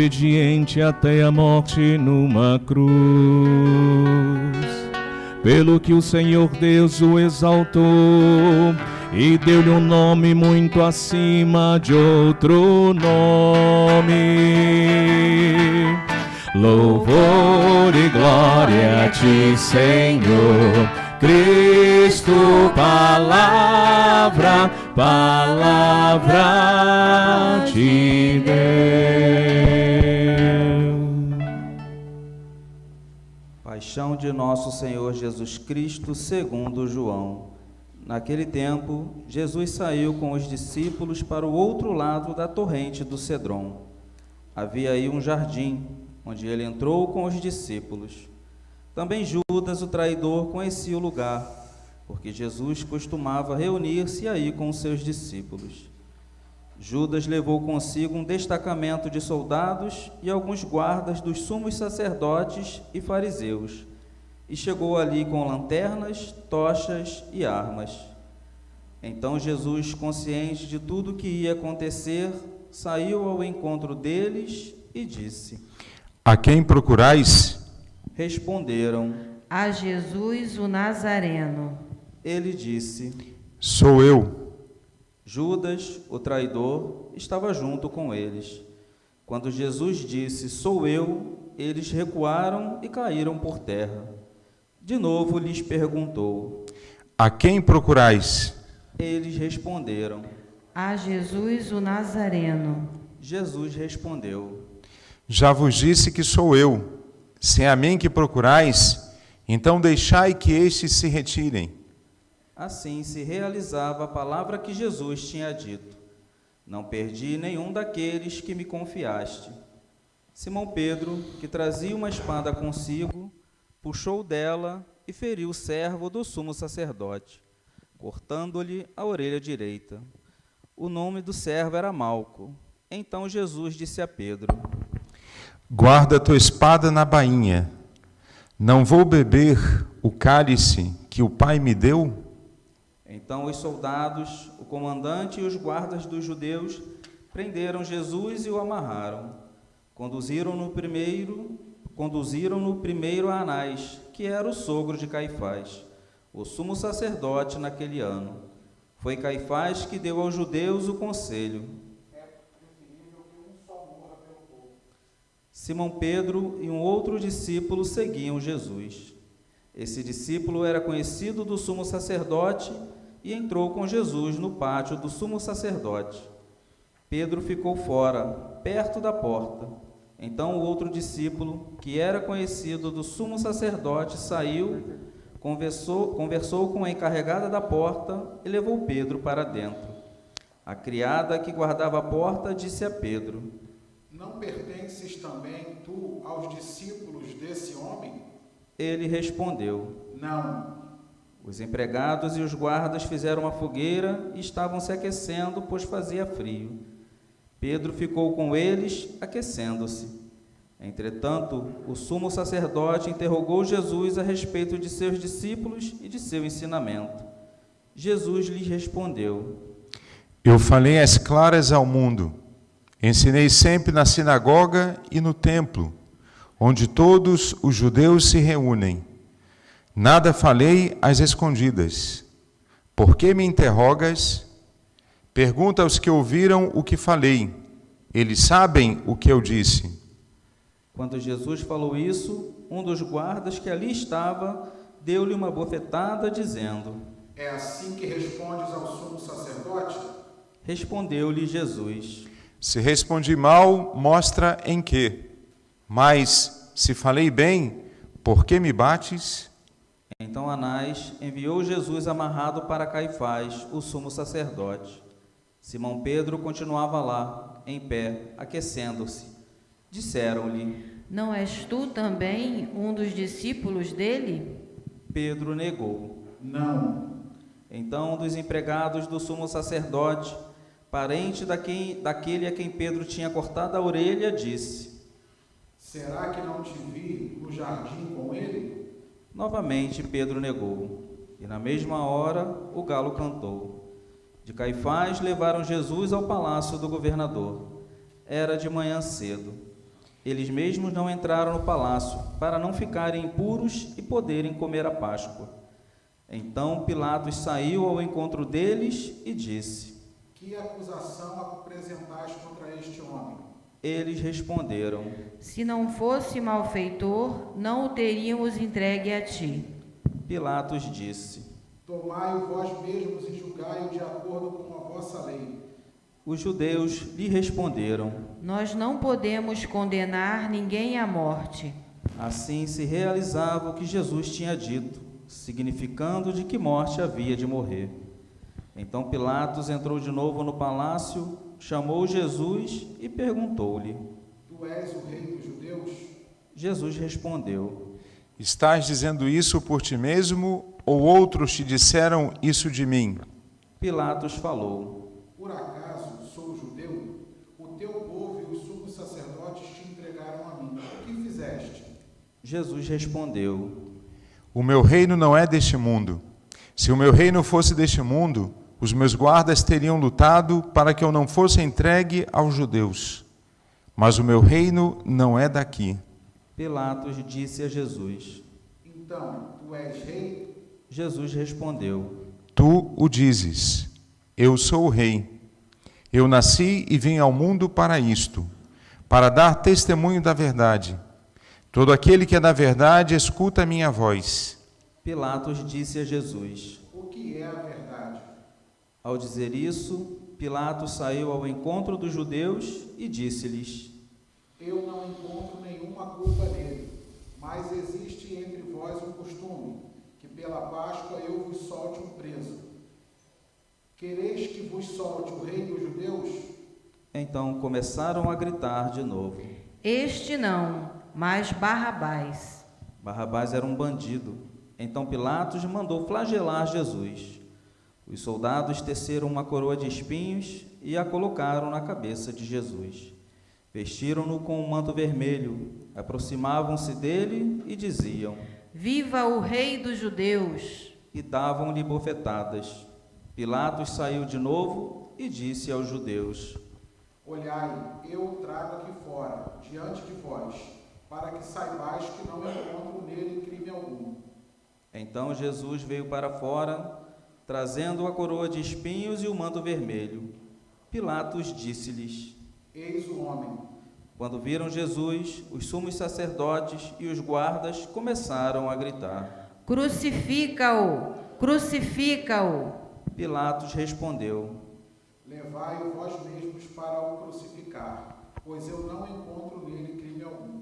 obediente até a morte numa cruz, pelo que o Senhor Deus o exaltou e deu-lhe um nome muito acima de outro nome. Louvor e glória a ti, Senhor Cristo, palavra de Deus. Paixão de nosso Senhor Jesus Cristo, segundo João. Naquele tempo, Jesus saiu com os discípulos para o outro lado da torrente do Cedron. Havia aí um jardim, onde ele entrou com os discípulos. Também Judas, o traidor, conhecia o lugar, porque Jesus costumava reunir-se aí com os seus discípulos. Judas levou consigo um destacamento de soldados e alguns guardas dos sumos sacerdotes e fariseus, e chegou ali com lanternas, tochas e armas. Então Jesus, consciente de tudo o que ia acontecer, saiu ao encontro deles e disse: A quem procurais? Responderam: A Jesus o Nazareno. Ele disse: Sou eu. Judas, o traidor, estava junto com eles. Quando Jesus disse: Sou eu, eles recuaram e caíram por terra. De novo lhes perguntou: A quem procurais? Eles responderam: A Jesus o Nazareno. Jesus respondeu: Já vos disse que sou eu. Se é a mim que procurais, então deixai que estes se retirem. Assim se realizava a palavra que Jesus tinha dito: Não perdi nenhum daqueles que me confiaste. Simão Pedro, que trazia uma espada consigo, puxou dela e feriu o servo do sumo sacerdote, cortando-lhe a orelha direita. O nome do servo era Malco. Então Jesus disse a Pedro: Guarda tua espada na bainha. Não vou beber o cálice que o Pai me deu? Então os soldados, o comandante e os guardas dos judeus prenderam Jesus e o amarraram. Conduziram-no primeiro a Anás, que era o sogro de Caifás, o sumo sacerdote naquele ano. Foi Caifás que deu aos judeus o conselho: Simão Pedro e um outro discípulo seguiam Jesus. Esse discípulo era conhecido do sumo sacerdote e entrou com Jesus no pátio do sumo sacerdote. Pedro ficou fora, perto da porta. Então o outro discípulo, que era conhecido do sumo sacerdote, saiu, conversou com a encarregada da porta e levou Pedro para dentro. A criada que guardava a porta disse a Pedro: Não pertences também tu aos discípulos desse homem? Ele respondeu: Não. Os empregados e os guardas fizeram uma fogueira e estavam se aquecendo, pois fazia frio. Pedro ficou com eles, aquecendo-se. Entretanto, o sumo sacerdote interrogou Jesus a respeito de seus discípulos e de seu ensinamento. Jesus lhes respondeu: Eu falei às claras ao mundo. Ensinei sempre na sinagoga e no templo, onde todos os judeus se reúnem. Nada falei às escondidas. Por que me interrogas? Pergunta aos que ouviram o que falei. Eles sabem o que eu disse. Quando Jesus falou isso, um dos guardas que ali estava deu-lhe uma bofetada, dizendo: É assim que respondes ao sumo sacerdote? Respondeu-lhe Jesus: Se respondi mal, mostra em quê. Mas, se falei bem, por que me bates? Então Anás enviou Jesus amarrado para Caifás, o sumo sacerdote. Simão Pedro continuava lá, em pé, aquecendo-se. Disseram-lhe: Não és tu também um dos discípulos dele? Pedro negou: Não. Então um dos empregados do sumo sacerdote, parente daquele a quem Pedro tinha cortado a orelha, disse: Será que não te vi no jardim com ele? Novamente Pedro negou, e na mesma hora o galo cantou. De Caifás levaram Jesus ao palácio do governador. Era de manhã cedo. Eles mesmos não entraram no palácio, para não ficarem impuros e poderem comer a Páscoa. Então Pilatos saiu ao encontro deles e disse: Que acusação apresentais contra este homem? Eles responderam: Se não fosse malfeitor, não o teríamos entregue a ti. Pilatos disse: Tomai-o vós mesmos e julgai-o de acordo com a vossa lei. Os judeus lhe responderam: Nós não podemos condenar ninguém à morte. Assim se realizava o que Jesus tinha dito, significando de que morte havia de morrer. Então Pilatos entrou de novo no palácio, chamou Jesus e perguntou-lhe: Tu és o rei dos judeus? Jesus respondeu: Estás dizendo isso por ti mesmo, ou outros te disseram isso de mim? Pilatos falou: Por acaso sou judeu? O teu povo e os sumos sacerdotes te entregaram a mim. O que fizeste? Jesus respondeu: O meu reino não é deste mundo. Se o meu reino fosse deste mundo, os meus guardas teriam lutado para que eu não fosse entregue aos judeus. Mas o meu reino não é daqui. Pilatos disse a Jesus: Então, tu és rei? Jesus respondeu: Tu o dizes. Eu sou o rei. Eu nasci e vim ao mundo para isto, para dar testemunho da verdade. Todo aquele que é da verdade escuta a minha voz. Pilatos disse a Jesus: O que é a verdade? Ao dizer isso, Pilatos saiu ao encontro dos judeus e disse-lhes: Eu não encontro nenhuma culpa nele, mas existe entre vós um costume, que pela Páscoa eu vos solte um preso. Quereis que vos solte o rei dos judeus? Então começaram a gritar de novo. Este não, mas Barrabás. Barrabás era um bandido. Então Pilatos mandou flagelar Jesus. Os soldados teceram uma coroa de espinhos e a colocaram na cabeça de Jesus. Vestiram-no com um manto vermelho, aproximavam-se dele e diziam: Viva o rei dos judeus! E davam-lhe bofetadas. Pilatos saiu de novo e disse aos judeus: Olhai, eu o trago aqui fora, diante de vós, para que saibais que não encontro nele crime algum. Então Jesus veio para fora, trazendo a coroa de espinhos e o manto vermelho. Pilatos disse-lhes: Eis o homem. Quando viram Jesus, os sumos sacerdotes e os guardas começaram a gritar. Crucifica-o! Crucifica-o! Pilatos respondeu: Levai-o vós mesmos para o crucificar, pois eu não encontro nele crime algum.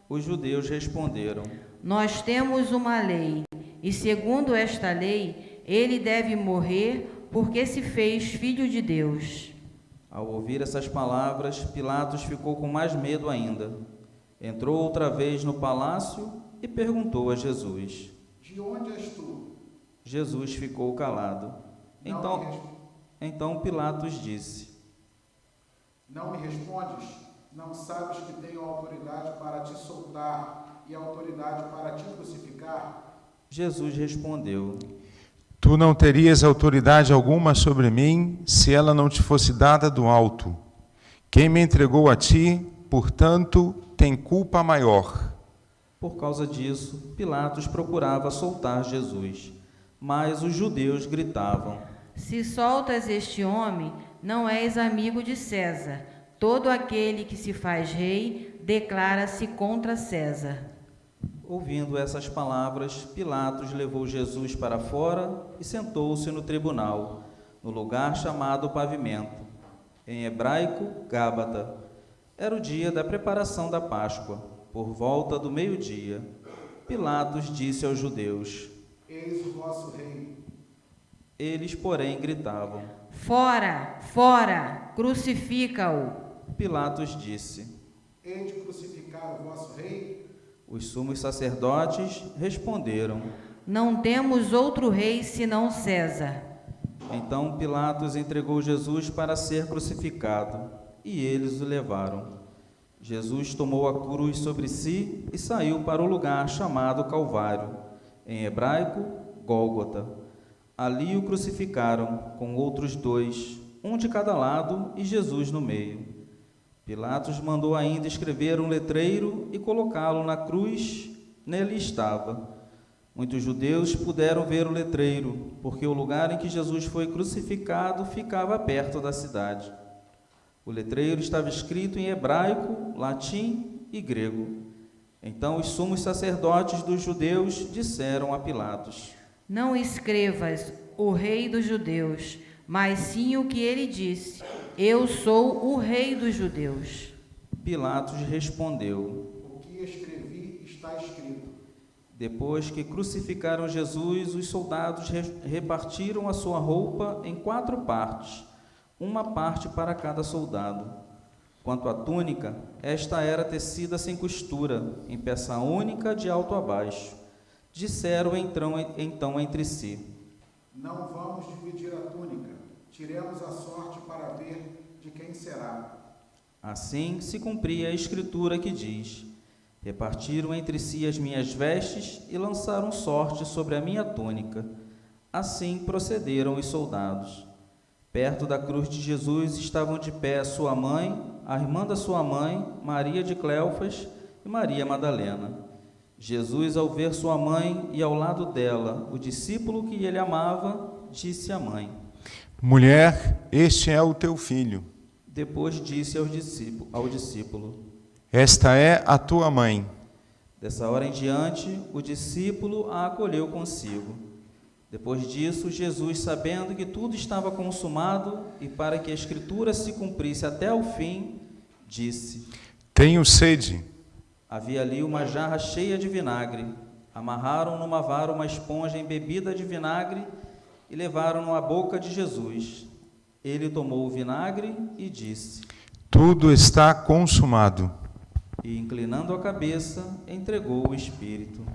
Os judeus responderam: Nós temos uma lei, e segundo esta lei, ele deve morrer porque se fez filho de Deus. Ao ouvir essas palavras, Pilatos ficou com mais medo ainda. Entrou outra vez no palácio e perguntou a Jesus: De onde és tu? Jesus ficou calado. Então Pilatos disse: Não me respondes? Não sabes que tenho autoridade para te soltar e autoridade para te crucificar? Jesus respondeu: Tu não terias autoridade alguma sobre mim se ela não te fosse dada do alto. Quem me entregou a ti, portanto, tem culpa maior. Por causa disso, Pilatos procurava soltar Jesus, mas os judeus gritavam: Se soltas este homem, não és amigo de César. Todo aquele que se faz rei declara-se contra César. Ouvindo essas palavras, Pilatos levou Jesus para fora e sentou-se no tribunal, no lugar chamado Pavimento, em hebraico, Gábata. Era o dia da preparação da Páscoa, por volta do meio-dia. Pilatos disse aos judeus: Eis o vosso rei. Eles, porém, gritavam: Fora, fora, crucifica-o. Pilatos disse: Hei de crucificar o vosso rei? Os sumos sacerdotes responderam: Não temos outro rei senão César. Então Pilatos entregou Jesus para ser crucificado, e eles o levaram. Jesus tomou a cruz sobre si e saiu para o lugar chamado Calvário, em hebraico, Gólgota. Ali o crucificaram com outros dois, um de cada lado e Jesus no meio. Pilatos mandou ainda escrever um letreiro e colocá-lo na cruz. Nele estava: muitos judeus puderam ver o letreiro, porque o lugar em que Jesus foi crucificado ficava perto da cidade. O letreiro estava escrito em hebraico, latim e grego. Então os sumos sacerdotes dos judeus disseram a Pilatos: não escrevas o rei dos judeus, mas sim o que ele disse: eu sou o rei dos judeus. Pilatos respondeu: o que escrevi está escrito. Depois que crucificaram Jesus, os soldados repartiram a sua roupa em 4 partes, uma parte para cada soldado. Quanto à túnica, esta era tecida sem costura, em peça única de alto a baixo. Disseram então entre si: não vamos dividir a túnica, tiremos a sorte para ver de quem será. Assim se cumpria a escritura que diz: repartiram entre si as minhas vestes e lançaram sorte sobre a minha túnica. Assim procederam os soldados. Perto da cruz de Jesus estavam de pé sua mãe, a irmã da sua mãe, Maria de Cleofas e Maria Madalena. Jesus, ao ver sua mãe e ao lado dela o discípulo que ele amava, disse à mãe: mulher, este é o teu filho. Depois disse ao discípulo: esta é a tua mãe. Dessa hora em diante, o discípulo a acolheu consigo. Depois disso, Jesus, sabendo que tudo estava consumado e para que a escritura se cumprisse até o fim, disse: tenho sede. Havia ali uma jarra cheia de vinagre. Amarraram numa vara uma esponja embebida de vinagre e levaram-no à boca de Jesus. Ele tomou o vinagre e disse: tudo está consumado. E, inclinando a cabeça, entregou o Espírito.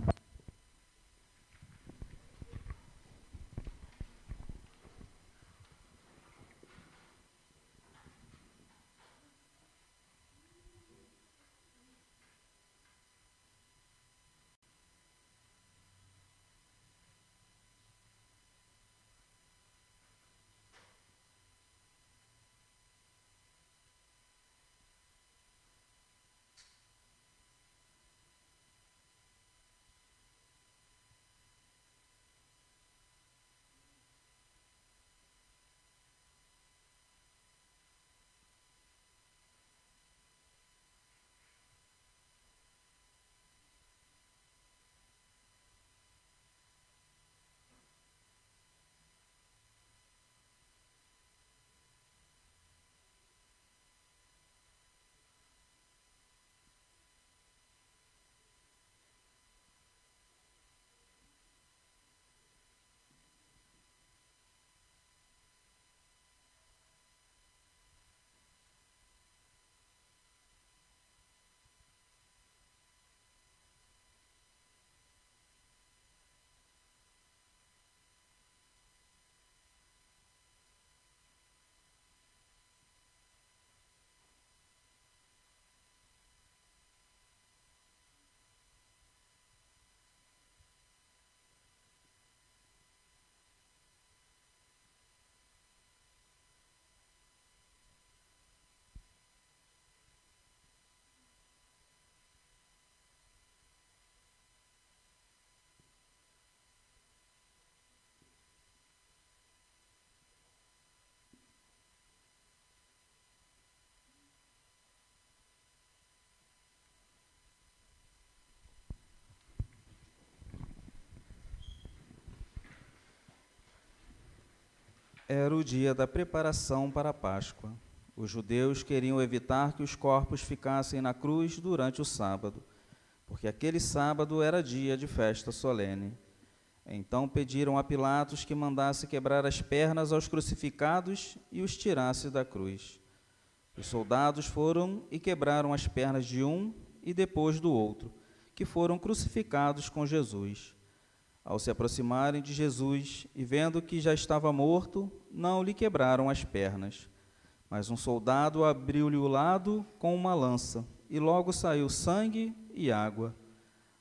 Era o dia da preparação para a Páscoa. Os judeus queriam evitar que os corpos ficassem na cruz durante o sábado, porque aquele sábado era dia de festa solene. Então pediram a Pilatos que mandasse quebrar as pernas aos crucificados e os tirasse da cruz. Os soldados foram e quebraram as pernas de um e depois do outro, que foram crucificados com Jesus. Ao se aproximarem de Jesus e vendo que já estava morto, não lhe quebraram as pernas. Mas um soldado abriu-lhe o lado com uma lança, e logo saiu sangue e água.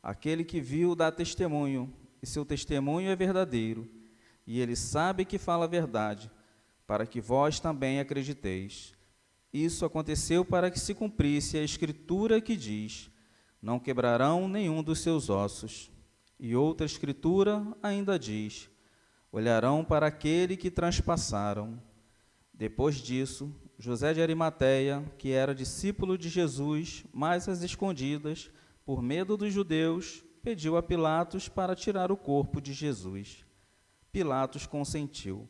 Aquele que viu dá testemunho, e seu testemunho é verdadeiro, e ele sabe que fala a verdade, para que vós também acrediteis. Isso aconteceu para que se cumprisse a escritura que diz: não quebrarão nenhum dos seus ossos. E outra escritura ainda diz: olharão para aquele que transpassaram. Depois disso, José de Arimateia, que era discípulo de Jesus, mas às escondidas, por medo dos judeus, pediu a Pilatos para tirar o corpo de Jesus. Pilatos consentiu.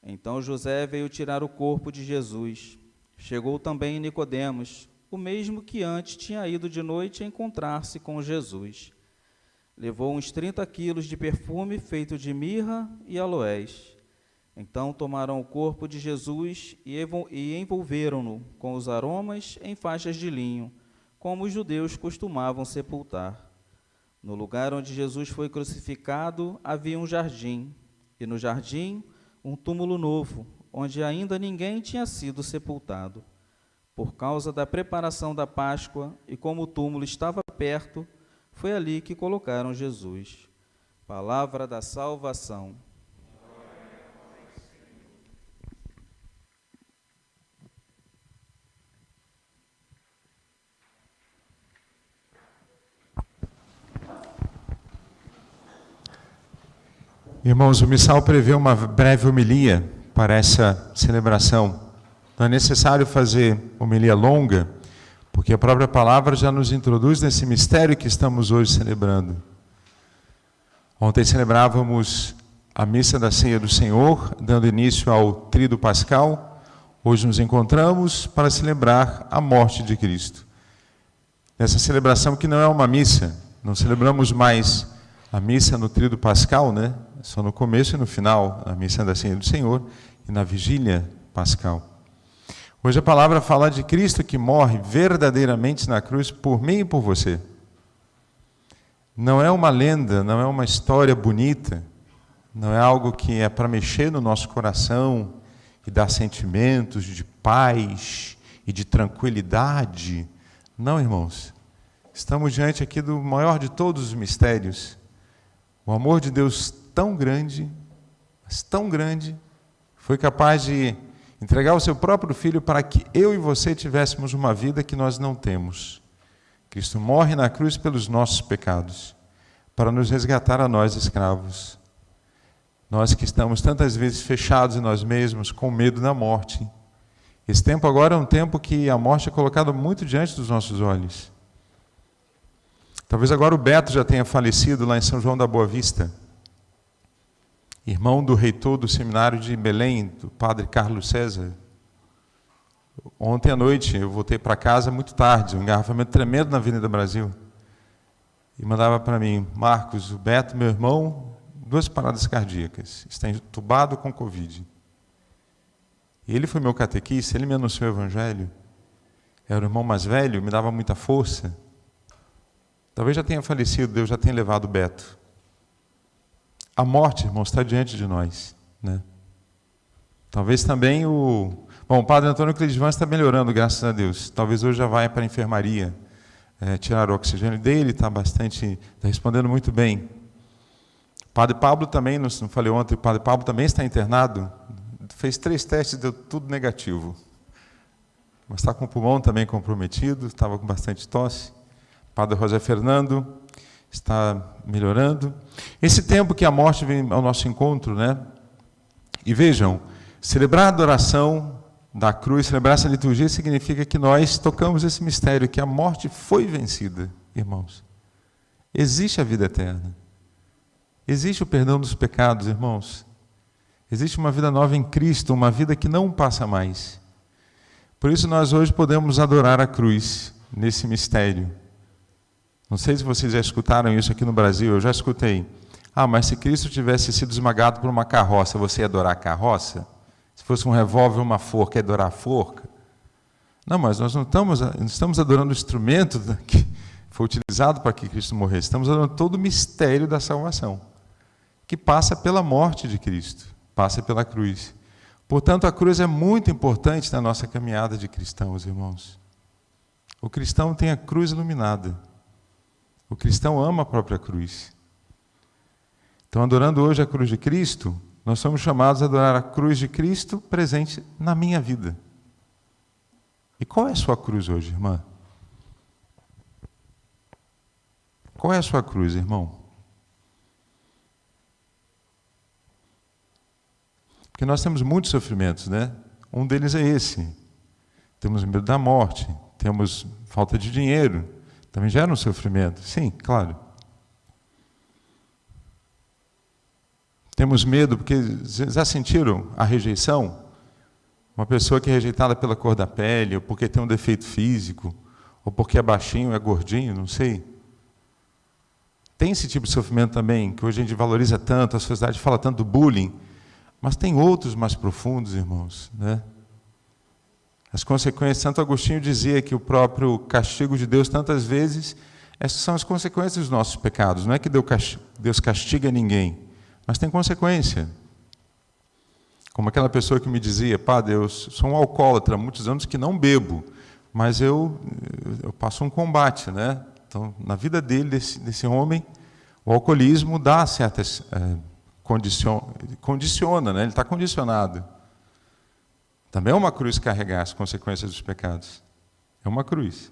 Então José veio tirar o corpo de Jesus. Chegou também Nicodemos, o mesmo que antes tinha ido de noite encontrar-se com Jesus. Levou uns 30 quilos de perfume feito de mirra e aloés. Então tomaram o corpo de Jesus e envolveram-no com os aromas em faixas de linho, como os judeus costumavam sepultar. No lugar onde Jesus foi crucificado havia um jardim, e no jardim um túmulo novo, onde ainda ninguém tinha sido sepultado. Por causa da preparação da Páscoa, e como o túmulo estava perto, foi ali que colocaram Jesus. Palavra da salvação. Irmãos, o missal prevê uma breve homilia para essa celebração. Não é necessário fazer homilia longa, porque a própria palavra já nos introduz nesse mistério que estamos hoje celebrando. Ontem celebrávamos a missa da ceia do Senhor, dando início ao Tríduo Pascal. Hoje nos encontramos para celebrar a morte de Cristo. Nessa celebração que não é uma missa, não celebramos mais a missa no Tríduo Pascal, né? Só no começo e no final, a missa da ceia do Senhor e na vigília pascal. Hoje a palavra fala de Cristo que morre verdadeiramente na cruz por mim e por você. Não é uma lenda, não é uma história bonita, não é algo que é para mexer no nosso coração e dar sentimentos de paz e de tranquilidade. Não, irmãos. Estamos diante aqui do maior de todos os mistérios. O amor de Deus tão grande, mas tão grande, foi capaz de entregar o seu próprio Filho para que eu e você tivéssemos uma vida que nós não temos. Cristo morre na cruz pelos nossos pecados, para nos resgatar a nós escravos. Nós que estamos tantas vezes fechados em nós mesmos, com medo da morte. Esse tempo agora é um tempo que a morte é colocada muito diante dos nossos olhos. Talvez agora o Beto já tenha falecido lá em São João da Boa Vista. Irmão do reitor do seminário de Belém, do padre Carlos César. Ontem à noite eu voltei para casa muito tarde, um engarrafamento tremendo na Avenida Brasil. E mandava para mim: Marcos, o Beto, meu irmão, 2 paradas cardíacas, está entubado com Covid. E ele foi meu catequista, ele me anunciou o Evangelho. Era o irmão mais velho, me dava muita força. Talvez já tenha falecido, Deus já tenha levado o Beto. A morte, irmãos, está diante de nós, né? Talvez também o padre Antônio Cleidvan está melhorando, graças a Deus. Talvez hoje já vai para a enfermaria tirar o oxigênio dele, está respondendo muito bem. O padre Pablo também, não falei ontem, o padre Pablo também está internado. Fez 3 testes, deu tudo negativo. Mas está com o pulmão também comprometido, estava com bastante tosse. O padre José Fernando está melhorando. Esse tempo que a morte vem ao nosso encontro, né? E vejam, celebrar a adoração da cruz, celebrar essa liturgia, significa que nós tocamos esse mistério, que a morte foi vencida, irmãos. Existe a vida eterna. Existe o perdão dos pecados, irmãos. Existe uma vida nova em Cristo, uma vida que não passa mais. Por isso nós hoje podemos adorar a cruz nesse mistério. Não sei se vocês já escutaram isso aqui no Brasil, eu já escutei. Mas se Cristo tivesse sido esmagado por uma carroça, você ia adorar a carroça? Se fosse um revólver, uma forca, ia adorar a forca? Não, mas nós não estamos adorando o instrumento que foi utilizado para que Cristo morresse. Estamos adorando todo o mistério da salvação, que passa pela morte de Cristo, passa pela cruz. Portanto, a cruz é muito importante na nossa caminhada de cristãos, irmãos. O cristão tem a cruz iluminada. O cristão ama a própria cruz. Então, adorando hoje a cruz de Cristo, nós somos chamados a adorar a cruz de Cristo presente na minha vida. E qual é a sua cruz hoje, irmã? Qual é a sua cruz, irmão? Porque nós temos muitos sofrimentos, né? Um deles é esse. Temos medo da morte, temos falta de dinheiro, também gera um sofrimento. Sim, claro. Temos medo porque já sentiram a rejeição? Uma pessoa que é rejeitada pela cor da pele, ou porque tem um defeito físico, ou porque é baixinho, é gordinho, não sei. Tem esse tipo de sofrimento também, que hoje a gente valoriza tanto, a sociedade fala tanto do bullying, mas tem outros mais profundos, irmãos, né? As consequências, Santo Agostinho dizia que o próprio castigo de Deus, tantas vezes, essas são as consequências dos nossos pecados. Não é que Deus castiga ninguém, mas tem consequência. Como aquela pessoa que me dizia, Padre, eu sou um alcoólatra há muitos anos que não bebo, mas eu passo um combate, né? Então, na vida dele, desse homem, o alcoolismo dá certas... condiciona, né? Ele está condicionado. Também é uma cruz carregar as consequências dos pecados. É uma cruz.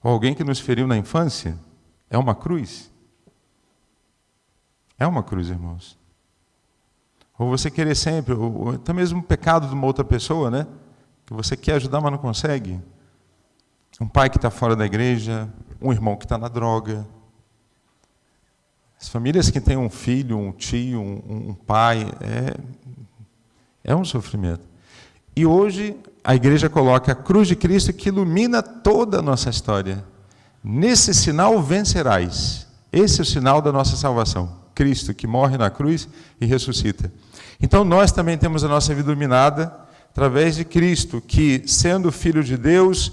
Ou alguém que nos feriu na infância, é uma cruz. É uma cruz, irmãos. Ou você querer sempre, ou até mesmo o pecado de uma outra pessoa, né? Que você quer ajudar, mas não consegue. Um pai que está fora da igreja, um irmão que está na droga. As famílias que têm um filho, um tio, um pai, é um sofrimento. E hoje a igreja coloca a cruz de Cristo que ilumina toda a nossa história. Nesse sinal vencerás. Esse é o sinal da nossa salvação. Cristo que morre na cruz e ressuscita. Então nós também temos a nossa vida iluminada através de Cristo, que, sendo Filho de Deus,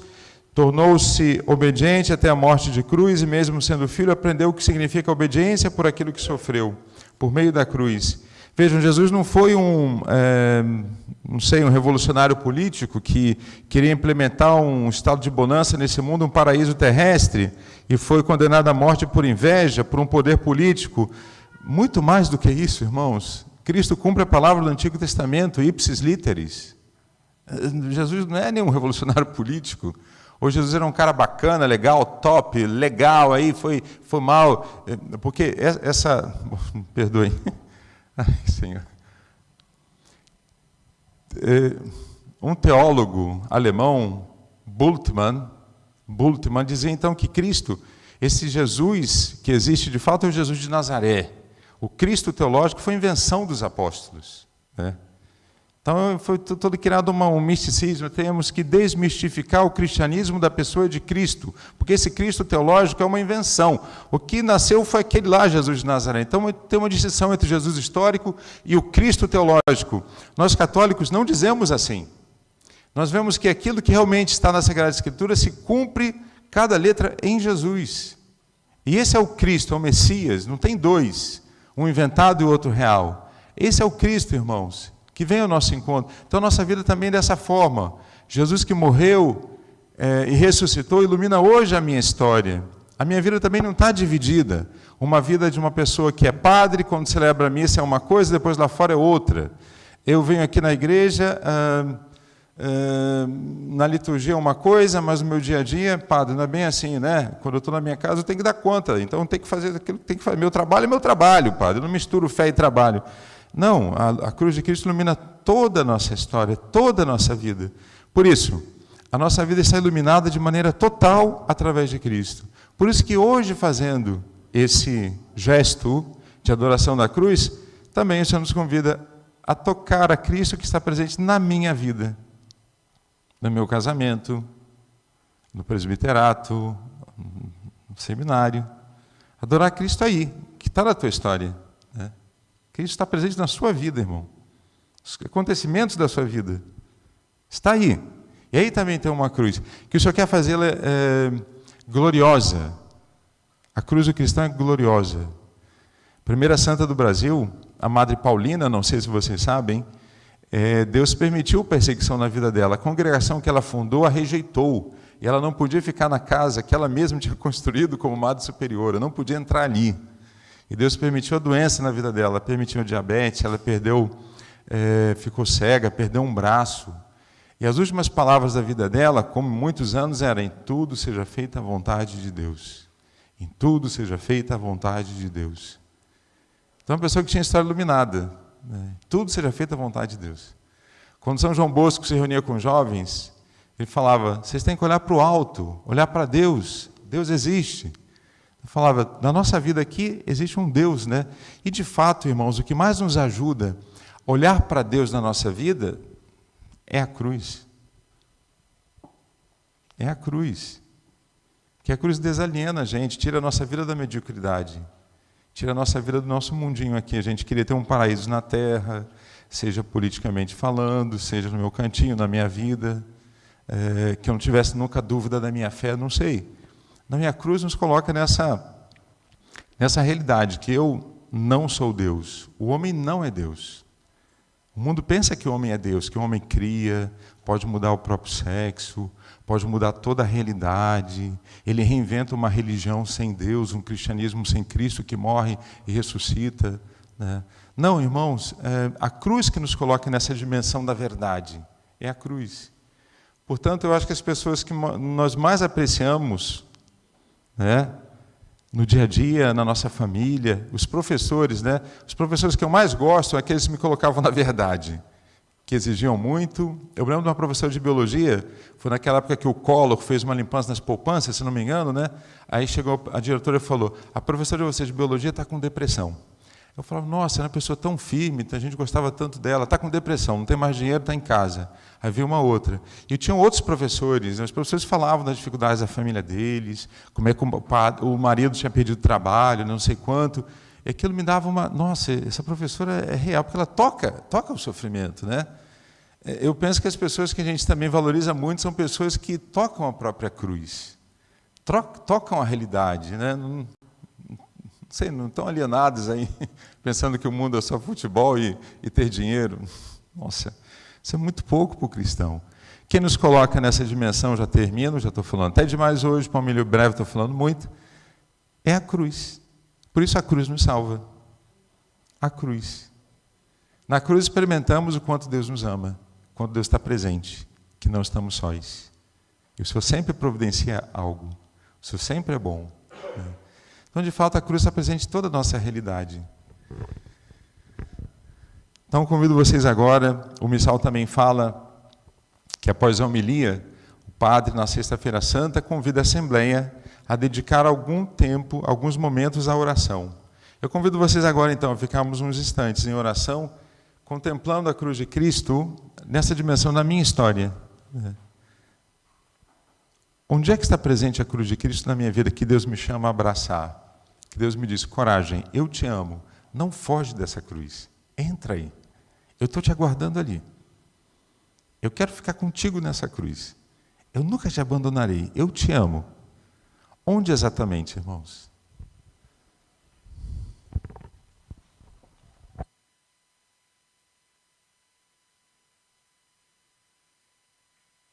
tornou-se obediente até a morte de cruz, e mesmo sendo filho, aprendeu o que significa obediência por aquilo que sofreu, por meio da cruz. Vejam, Jesus não foi um revolucionário político que queria implementar um estado de bonança nesse mundo, um paraíso terrestre, e foi condenado à morte por inveja, por um poder político. Muito mais do que isso, irmãos. Cristo cumpre a palavra do Antigo Testamento, ipsis literis. Jesus não é nenhum revolucionário político. Ou Jesus era um cara bacana, legal, top, legal, aí foi mal. Porque perdoem. Ai, Senhor. Um teólogo alemão, Bultmann, dizia então que Cristo, esse Jesus que existe de fato é o Jesus de Nazaré. O Cristo teológico foi invenção dos apóstolos, né? Então foi todo criado um misticismo. Temos que desmistificar o cristianismo da pessoa de Cristo, porque esse Cristo teológico é uma invenção. O que nasceu foi aquele lá, Jesus de Nazaré. Então tem uma distinção entre Jesus histórico e o Cristo teológico. Nós católicos não dizemos assim. Nós vemos que aquilo que realmente está na Sagrada Escritura se cumpre cada letra em Jesus. E esse é o Cristo, é o Messias, não tem dois, um inventado e o outro real. Esse é o Cristo, irmãos, que vem ao nosso encontro. Então, a nossa vida também é dessa forma. Jesus que morreu e ressuscitou, ilumina hoje a minha história. A minha vida também não está dividida. Uma vida de uma pessoa que é padre, quando celebra a missa é uma coisa, depois lá fora é outra. Eu venho aqui na igreja, na liturgia é uma coisa, mas no meu dia a dia, padre, não é bem assim, né? Quando eu estou na minha casa, eu tenho que dar conta. Então, eu tenho que fazer aquilo que tem que fazer. Meu trabalho é meu trabalho, padre. Eu não misturo fé e trabalho. Não, a cruz de Cristo ilumina toda a nossa história, toda a nossa vida. Por isso, a nossa vida está iluminada de maneira total através de Cristo. Por isso que hoje, fazendo esse gesto de adoração da cruz, também o Senhor nos convida a tocar a Cristo que está presente na minha vida, no meu casamento, no presbiterato, no seminário. Adorar Cristo aí, que está na tua história, né? Cristo está presente na sua vida, irmão. Os acontecimentos da sua vida. Está aí. E aí também tem uma cruz, que o Senhor quer fazê-la gloriosa. A cruz do cristão é gloriosa. Primeira santa do Brasil, a Madre Paulina, não sei se vocês sabem, Deus permitiu perseguição na vida dela. A congregação que ela fundou a rejeitou. E ela não podia ficar na casa que ela mesma tinha construído como Madre Superiora. Não podia entrar ali. E Deus permitiu a doença na vida dela, permitiu a diabetes, ela ficou cega, perdeu um braço. E as últimas palavras da vida dela, como muitos anos, eram: em tudo seja feita a vontade de Deus. Em tudo seja feita a vontade de Deus. Então, uma pessoa que tinha história iluminada, né? Tudo seja feita a vontade de Deus. Quando São João Bosco se reunia com jovens, ele falava: vocês têm que olhar para o alto, olhar para Deus. Deus existe. Ele falava: na nossa vida aqui existe um Deus, né? E de fato, irmãos, o que mais nos ajuda a olhar para Deus na nossa vida é a cruz. É a cruz. Que a cruz desaliena a gente, tira a nossa vida da mediocridade, tira a nossa vida do nosso mundinho aqui. A gente queria ter um paraíso na terra, seja politicamente falando, seja no meu cantinho, na minha vida, que eu não tivesse nunca dúvida da minha fé, não sei. Na minha cruz nos coloca nessa realidade, que eu não sou Deus, o homem não é Deus. O mundo pensa que o homem é Deus, que o homem cria, pode mudar o próprio sexo, pode mudar toda a realidade. Ele reinventa uma religião sem Deus, um cristianismo sem Cristo que morre e ressuscita, né? Não, irmãos, a cruz que nos coloca nessa dimensão da verdade é a cruz. Portanto, eu acho que as pessoas que nós mais apreciamos, né, no dia a dia, na nossa família, os professores, né? Os professores que eu mais gosto são aqueles que me colocavam na verdade, que exigiam muito. Eu lembro de uma professora de biologia, foi naquela época que o Collor fez uma limpança nas poupanças, se não me engano, né? Aí chegou a diretora e falou: a professora de vocês de biologia está com depressão. Eu falava: nossa, era uma pessoa tão firme, a gente gostava tanto dela, está com depressão, não tem mais dinheiro, está em casa. Aí veio uma outra. E tinham outros professores, né? Os professores falavam das dificuldades da família deles, como é que o marido tinha perdido trabalho, não sei quanto. E aquilo me dava uma... Nossa, essa professora é real, porque ela toca o sofrimento, né? Eu penso que as pessoas que a gente também valoriza muito são pessoas que tocam a própria cruz, tocam a realidade, né? Não sei, não estão alienados aí, pensando que o mundo é só futebol e ter dinheiro. Nossa, isso é muito pouco para o cristão. Quem nos coloca nessa dimensão, já termino, já estou falando até demais hoje, para um milho breve estou falando muito, é a cruz. Por isso a cruz nos salva. A cruz. Na cruz experimentamos o quanto Deus nos ama, o quanto Deus está presente, que não estamos sós. E o Senhor sempre providencia algo. O Senhor sempre é bom, né? Então, de fato, a cruz está presente em toda a nossa realidade. Então, convido vocês agora, o missal também fala que após a homilia, o padre, na Sexta-feira Santa, convida a Assembleia a dedicar algum tempo, alguns momentos à oração. Eu convido vocês agora, então, a ficarmos uns instantes em oração, contemplando a cruz de Cristo nessa dimensão da minha história. Onde é que está presente a cruz de Cristo na minha vida, que Deus me chama a abraçar? Que Deus me diz: coragem, eu te amo, não foge dessa cruz, entra aí, eu estou te aguardando ali, eu quero ficar contigo nessa cruz, eu nunca te abandonarei, eu te amo. Onde exatamente, irmãos?